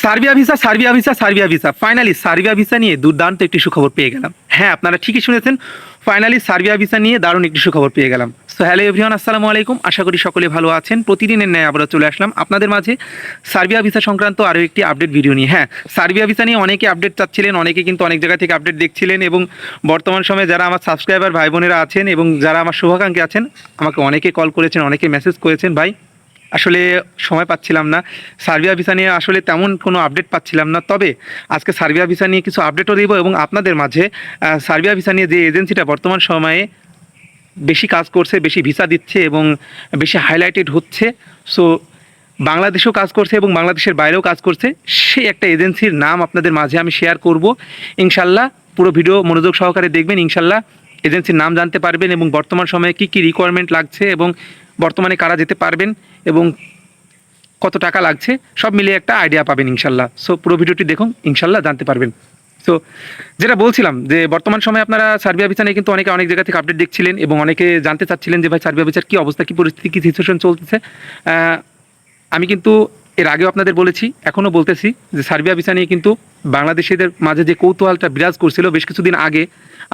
Serbia visa finally Serbia visa নিয়ে দুর্দান্ত একটি সুখবর পেয়ে গেলাম। হ্যাঁ, আপনারা ঠিকই শুনেছেন, ফাইনালি সার্বিয়া ভিসা নিয়ে দারুণ একটি সুখবর পেয়ে গেলাম। সো হ্যালো এভরিওয়ান, আসসালামু আলাইকুম। আশা করি সকলে ভালো আছেন। প্রতিদিনের ন্যায় আবারও চলে আসলাম আপনাদের মাঝে সার্বিয়া ভিসা সংক্রান্ত আরও একটি আপডেট ভিডিও নিয়ে। হ্যাঁ, সার্বিয়া ভিসা নিয়ে অনেকে আপডেট চাচ্ছিলেন, অনেকে কিন্তু অনেক জায়গা থেকে আপডেট দেখছিলেন, এবং বর্তমান সময়ে যারা আমার সাবস্ক্রাইবার ভাই বোনেরা আছেন এবং যারা আমার শুভাকাঙ্ক্ষী আছেন, আমাকে অনেকে কল করেছেন, অনেকে মেসেজ করেছেন, ভাই আসলে সময় পাচ্ছিলাম না, সার্বিয়া ভিসা নিয়ে আসলে তেমন কোনো আপডেট পাচ্ছিলাম না। তবে আজকে সার্বিয়া ভিসা নিয়ে কিছু আপডেটও দেবো এবং আপনাদের মাঝে সার্বিয়া ভিসা নিয়ে যে এজেন্সিটা বর্তমান সময়ে বেশি কাজ করছে, বেশি ভিসা দিচ্ছে এবং বেশি হাইলাইটেড হচ্ছে, সো বাংলাদেশেও কাজ করছে এবং বাংলাদেশের বাইরেও কাজ করছে, সেই একটা এজেন্সির নাম আপনাদের মাঝে আমি শেয়ার করব ইনশাল্লাহ। পুরো ভিডিও মনোযোগ সহকারে দেখবেন, ইনশাল্লাহ এজেন্সির নাম জানতে পারবেন এবং বর্তমান সময়ে কী কী রিকোয়ারমেন্ট লাগছে এবং বর্তমানে কারা যেতে পারবেন এবং কত টাকা লাগছে, সব মিলিয়ে একটা আইডিয়া পাবেন ইনশাল্লাহ। সো পুরো ভিডিওটি দেখুন, ইনশাল্লাহ জানতে পারবেন। সো যেটা বলছিলাম যে বর্তমান সময়ে আপনারা সার্বিয়া ভিসা নিয়ে কিন্তু অনেকে অনেক জায়গা থেকে আপডেট দেখছিলেন এবং অনেকে জানতে চাচ্ছিলেন যে ভাই সার্বিয়া ভিসার কী অবস্থা, কী পরিস্থিতি, কী সিচুয়েশন চলতেছে। আমি কিন্তু এর আগেও আপনাদের বলেছি, এখনও বলতেছি যে সার্বিয়া ভিসা নিয়ে কিন্তু বাংলাদেশিদের মাঝে যে কৌতূহলটা বিরাজ করছিল বেশ কিছুদিন আগে,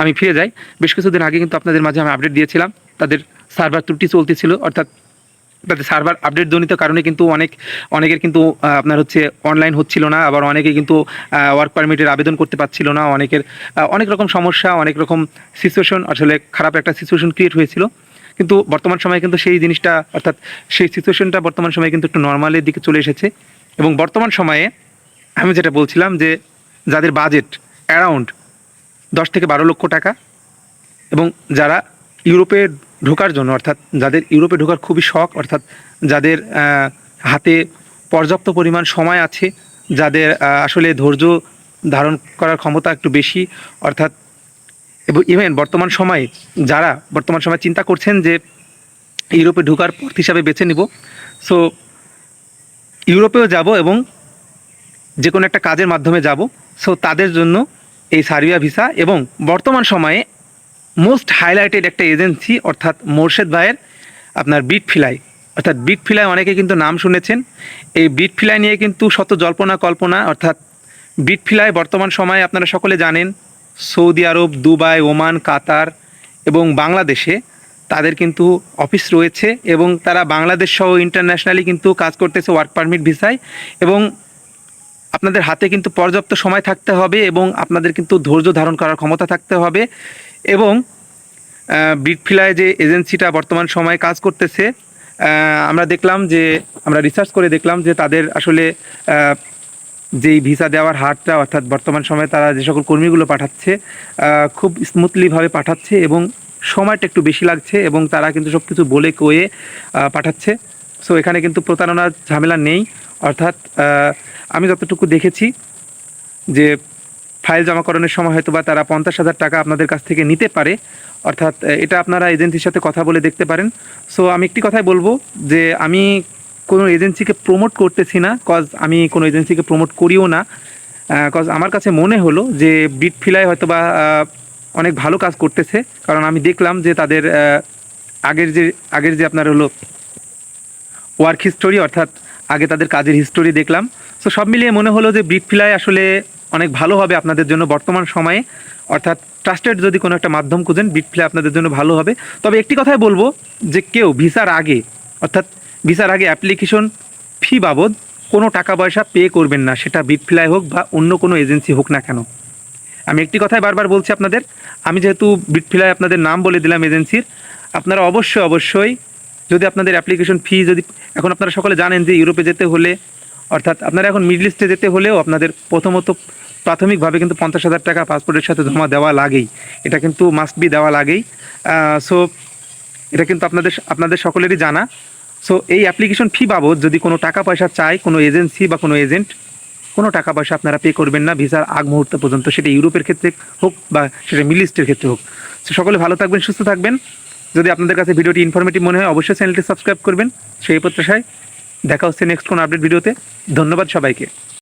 আমি ফিরে যাই, বেশ কিছুদিন আগে কিন্তু আপনাদের মাঝে আমি আপডেট দিয়েছিলাম তাদের সার্ভার ত্রুটি চলতেছিল, অর্থাৎ তাদের সার্ভার আপডেট জনিত কারণে কিন্তু অনেকের কিন্তু আপনার হচ্ছে অনলাইন হচ্ছিল না, আবার অনেকে কিন্তু ওয়ার্ক পারমিটের আবেদন করতে পারছিল না, অনেকের অনেক রকম সমস্যা, অনেক রকম সিচুয়েশন, আসলে খারাপ একটা সিচুয়েশন ক্রিয়েট হয়েছিল। কিন্তু বর্তমান সময়ে কিন্তু সেই জিনিসটা, অর্থাৎ সেই সিচুয়েশনটা বর্তমান সময়ে কিন্তু একটু নর্মালের দিকে চলে এসেছে। এবং বর্তমান সময়ে আমি যেটা বলছিলাম যে যাদের বাজেট অ্যারাউন্ড 10 থেকে 12 লক্ষ টাকা এবং যারা ইউরোপে ঢোকার জন্য, অর্থাৎ যাদের ইউরোপে ঢোকার খুবই শখ, অর্থাৎ যাদের হাতে পর্যাপ্ত পরিমাণ সময় আছে, যাদের আসলে ধৈর্য ধারণ করার ক্ষমতা একটু বেশি, অর্থাৎ এবং ইভেন বর্তমান সময়ে যারা বর্তমান সময়ে চিন্তা করছেন যে ইউরোপে ঢোকার পথ হিসাবে বেছে নিব, সো ইউরোপেও যাব এবং যে কোনো একটা কাজের মাধ্যমে যাব, সো তাদের জন্য এই সার্বিয়া ভিসা। এবং বর্তমান সময়ে মোস্ট হাইলাইটেড একটা এজেন্সি, অর্থাৎ মোর্শেদ ভাইয়ের আপনার বিটফ্লাই, অর্থাৎ বিটফ্লাই অনেকে কিন্তু নাম শুনেছেন। এই বিটফ্লাই নিয়ে কিন্তু শত জল্পনা কল্পনা, অর্থাৎ বিটফ্লাই বর্তমান সময়ে আপনারা সকলে জানেন সৌদি আরব, দুবাই, ওমান, কাতার এবং বাংলাদেশে তাদের কিন্তু অফিস রয়েছে এবং তারা বাংলাদেশ সহ ইন্টারন্যাশনালি কিন্তু কাজ করতেছে ওয়ার্ক পারমিট ভিসায়। এবং আপনাদের হাতে কিন্তু পর্যাপ্ত সময় থাকতে হবে এবং আপনাদের কিন্তু ধৈর্য ধারণ করার ক্ষমতা থাকতে হবে। এবং বিটফ্লাই যে এজেন্সিটা বর্তমান সময়ে কাজ করতেছে, আমরা দেখলাম যে, আমরা রিসার্চ করে দেখলাম যে তাদের আসলে যেই ভিসা দেওয়ার হারটা, অর্থাৎ বর্তমান সময়ে তারা যে সকল কর্মীগুলো পাঠাচ্ছে খুব স্মুথলিভাবে পাঠাচ্ছে এবং সময়টা একটু বেশি লাগছে এবং তারা কিন্তু সব কিছু বলে কয়ে পাঠাচ্ছে। সো এখানে কিন্তু প্রতারণার ঝামেলা নেই, অর্থাৎ আমি যতটুকু দেখেছি যে ফাইল জমাকরণের সময় হয়তো বা তারা 50,000 টাকা আপনাদের কাছ থেকে নিতে পারে, অর্থাৎ এটা আপনারা এজেন্সির সাথে কথা বলে দেখতে পারেন। সো আমি একটি কথাই বলবো যে আমি কোনো এজেন্সিকে প্রমোট করতেছি না, কজ আমি কোনো এজেন্সিকে প্রমোট করিও না, কজ আমার কাছে মনে হলো যে বিটফ্লাই হয়তো বা অনেক ভালো কাজ করতেছে, কারণ আমি দেখলাম যে তাদের আগের যে আপনার হলো ওয়ার্ক হিস্টোরি, অর্থাৎ আগে তাদের কাজের হিস্টোরি দেখলাম। সো সব মিলিয়ে মনে হলো যে বিটফ্লাই আসলে অনেক ভালো হবে আপনাদের জন্য বর্তমান সময়ে, অর্থাৎ ট্রাস্টেড যদি কোনো একটা মাধ্যম খুঁজেন বিটফ্লাই আপনাদের জন্য ভালো হবে। তবে একটি কথাই বলবো যে কেউ ভিসার আগে, অর্থাৎ ভিসার আগে অ্যাপ্লিকেশন ফি বাবদ কোনো টাকা পয়সা পে করবেন না, সেটা বিটফ্লাই হোক বা অন্য কোনো এজেন্সি হোক না কেন। আমি একটি কথাই বারবার বলছি আপনাদের, আমি যেহেতু বিটফ্লাই আপনাদের নাম বলে দিলাম এজেন্সির, আপনারা অবশ্যই যদি আপনাদের অ্যাপ্লিকেশন ফি, যদি এখন আপনারা সকলে জানেন যে ইউরোপে যেতে হলে, অর্থাৎ আপনারা এখন মিডল ইস্টে যেতে হলেও আপনাদের প্রথমত প্রাথমিকভাবে কিন্তু 50,000 টাকা পাসপোর্টের সাথে জমা দেওয়া লাগেই, এটা কিন্তু মাস্ট বি দেওয়া লাগেই। সো এটা কিন্তু আপনাদের সকলেরই জানা। সো এই অ্যাপ্লিকেশন ফি বাবদ যদি কোনো টাকা পয়সা চায় কোনো এজেন্সি বা কোনো এজেন্ট, কোনো টাকা পয়সা আপনারা পে করবেন না ভিসার আগ মুহূর্ত পর্যন্ত, সেটা ইউরোপের ক্ষেত্রে হোক বা সেটা মিডল ইস্টের ক্ষেত্রে হোক। সো সকলে ভালো থাকবেন, সুস্থ থাকবেন। যদি আপনাদের কাছে ভিডিওটি ইনফরমেটিভ মনে হয় অবশ্যই চ্যানেলটি সাবস্ক্রাইব করবেন। সেই প্রত্যাশায় দেখা হচ্ছে নেক্সট কোনো আপডেট ভিডিওতে। ধন্যবাদ সবাইকে।